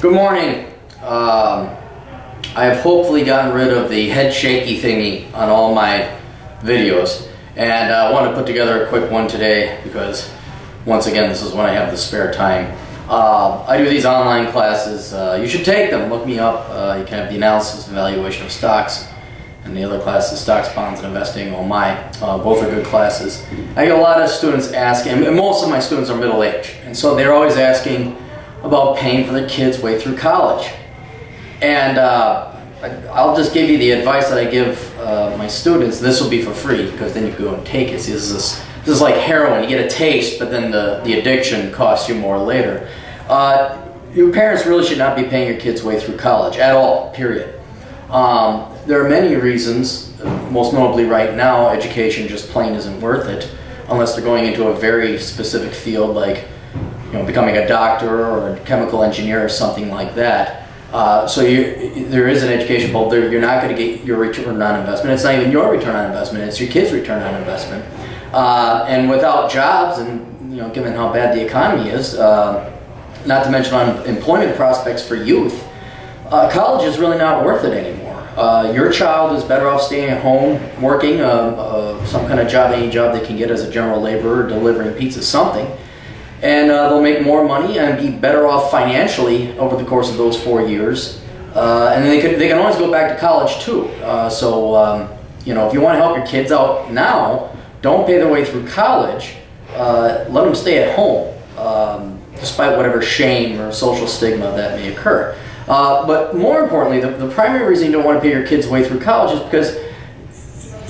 Good morning. I have hopefully gotten rid of the head shaky thingy on all my videos, and I want to put together a quick one today because once again this is when I have the spare time. I do these online classes. You should take them. Look me up. You can have the analysis and evaluation of stocks, and the other classes, stocks, bonds, and investing. Oh my, both are good classes. I get a lot of students asking, and most of my students are middle-aged, and so they're always asking about paying for their kids' way through college. And I'll just give you the advice that I give my students. This will be for free because then you can go and take it. See, this is like heroin. You get a taste, but then the addiction costs you more later. Your parents really should not be paying your kids' way through college at all, period. There are many reasons, most notably right now, education just plain isn't worth it unless they're going into a very specific field like becoming a doctor or a chemical engineer or something like that. So there is an education bulb there. You're not going to get your return on investment. It's not even your return on investment. It's your kids' return on investment. And without jobs, and given how bad the economy is, not to mention unemployment prospects for youth, college is really not worth it anymore. Your child is better off staying at home, working some kind of job, any job they can get as a general laborer, delivering pizza, something. And they'll make more money and be better off financially over the course of those 4 years. And they can always go back to college too. If you want to help your kids out now, don't pay their way through college. Let them stay at home, despite whatever shame or social stigma that may occur. But more importantly, the primary reason you don't want to pay your kids' way through college is because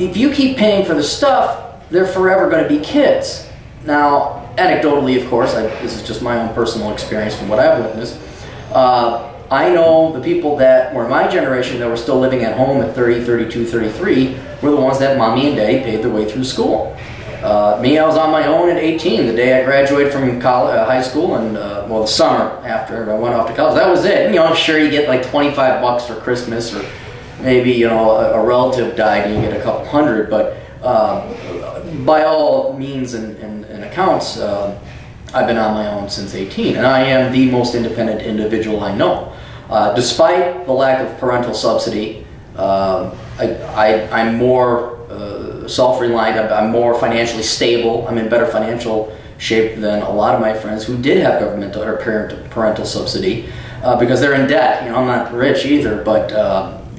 if you keep paying for the stuff, they're forever going to be kids. Now, anecdotally, of course, this is just my own personal experience from what I've witnessed. I know the people that were my generation that were still living at home at 30, 32, 33 were the ones that mommy and daddy paid their way through school. Me, I was on my own at 18, the day I graduated from high school, and the summer after I went off to college. That was it. And, I'm sure you get like 25 bucks for Christmas, or maybe a relative died and you get a couple hundred, but by all means and accounts, I've been on my own since 18, and I am the most independent individual I know. Despite the lack of parental subsidy, I'm more self-reliant, I'm more financially stable, I'm in better financial shape than a lot of my friends who did have governmental or parental subsidy because they're in debt. I'm not rich either, but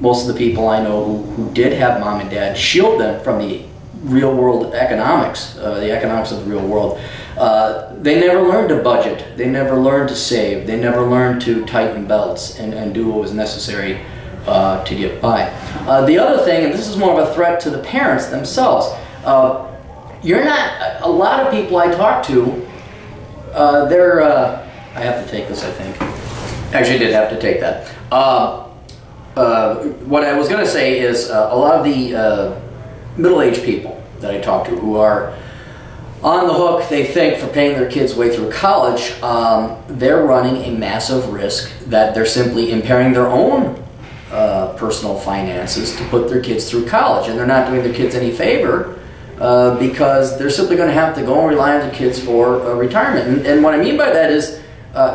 most of the people I know who did have mom and dad shield them from the real world economics, the economics of the real world. They never learned to budget, they never learned to save, they never learned to tighten belts and do what was necessary to get by. The other thing, and this is more of a threat to the parents themselves, a lot of people I talk to, I have to take this, I think. Actually, I did have to take that. What I was going to say is a lot of the middle-aged people that I talk to who are on the hook, they think, for paying their kids' way through college, they're running a massive risk that they're simply impairing their own personal finances to put their kids through college, and they're not doing their kids any favor because they're simply going to have to go and rely on their kids for retirement. And what I mean by that is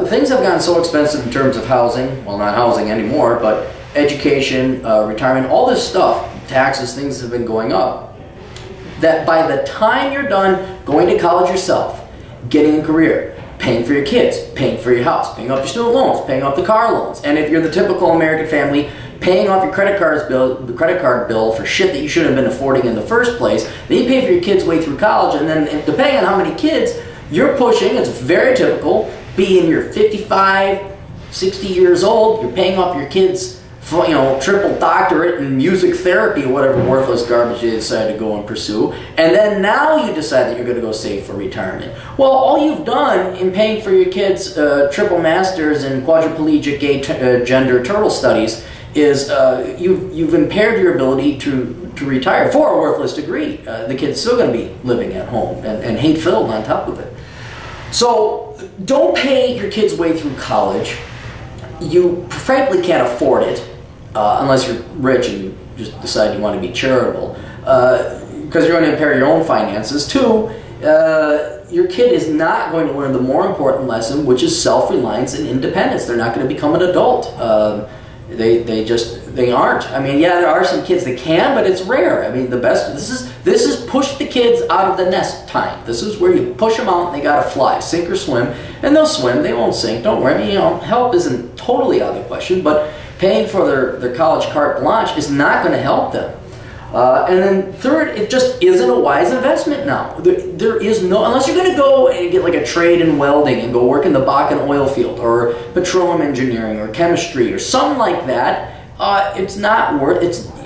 things have gotten so expensive in terms of housing, well, not housing anymore, but education, retirement, all this stuff, taxes, things have been going up, that by the time you're done going to college yourself, getting a career, paying for your kids, paying for your house, paying off your student loans, paying off the car loans, and if you're the typical American family, paying off your credit card bill for shit that you shouldn't have been affording in the first place, then you pay for your kids' way through college, and then depending on how many kids you're pushing, it's very typical, being you're 55, 60 years old, you're paying off your kids' triple doctorate in music therapy or whatever worthless garbage you decide to go and pursue, and then now you decide that you're going to go save for retirement. Well, all you've done in paying for your kids' triple masters in quadriplegic gay gender turtle studies is you've impaired your ability to retire for a worthless degree. The kid's still going to be living at home and hate-filled on top of it. So don't pay your kids' way through college. You frankly can't afford it unless you're rich and you just decide you want to be charitable, because you're going to impair your own finances. Two, your kid is not going to learn the more important lesson, which is self-reliance and independence. They're not going to become an adult. They aren't. I mean, yeah, there are some kids that can, but it's rare. I mean, this is push the kids out of the nest time. This is where you push them out and they got to fly, sink or swim, and they'll swim. They won't sink. Don't worry. I mean, you know, help isn't totally out of the question, but paying for their college carte blanche is not going to help them. And then third, it just isn't a wise investment now. There is no, unless you're going to go and get like a trade in welding and go work in the Bakken oil field or petroleum engineering or chemistry or something like that, it's not worth,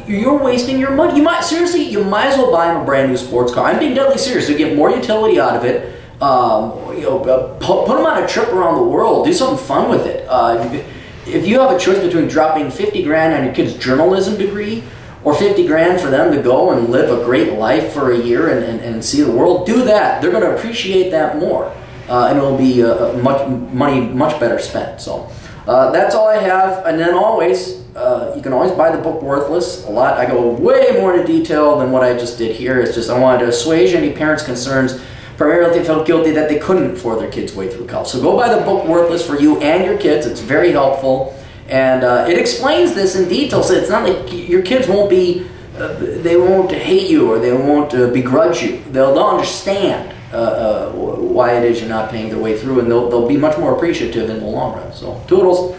you're wasting your money. You might as well buy him a brand new sports car. I'm being deadly serious. You get more utility out of it. You know, put him on a trip around the world. Do something fun with it. If you have a choice between dropping 50 grand on your kid's journalism degree or 50 grand for them to go and live a great life for a year and see the world, do that. They're going to appreciate that more. And it'll be much better spent. So that's all I have. And then always, you can always buy the book Worthless. I go way more into detail than what I just did here. It's just I wanted to assuage any parents' concerns. Primarily, they felt guilty that they couldn't afford their kids' way through college. So go buy the book Worthless for you and your kids. It's very helpful. And it explains this in detail, so it's not like your kids won't be, they won't hate you or they won't begrudge you. They'll understand why it is you're not paying their way through, and they'll be much more appreciative in the long run. So, toodles.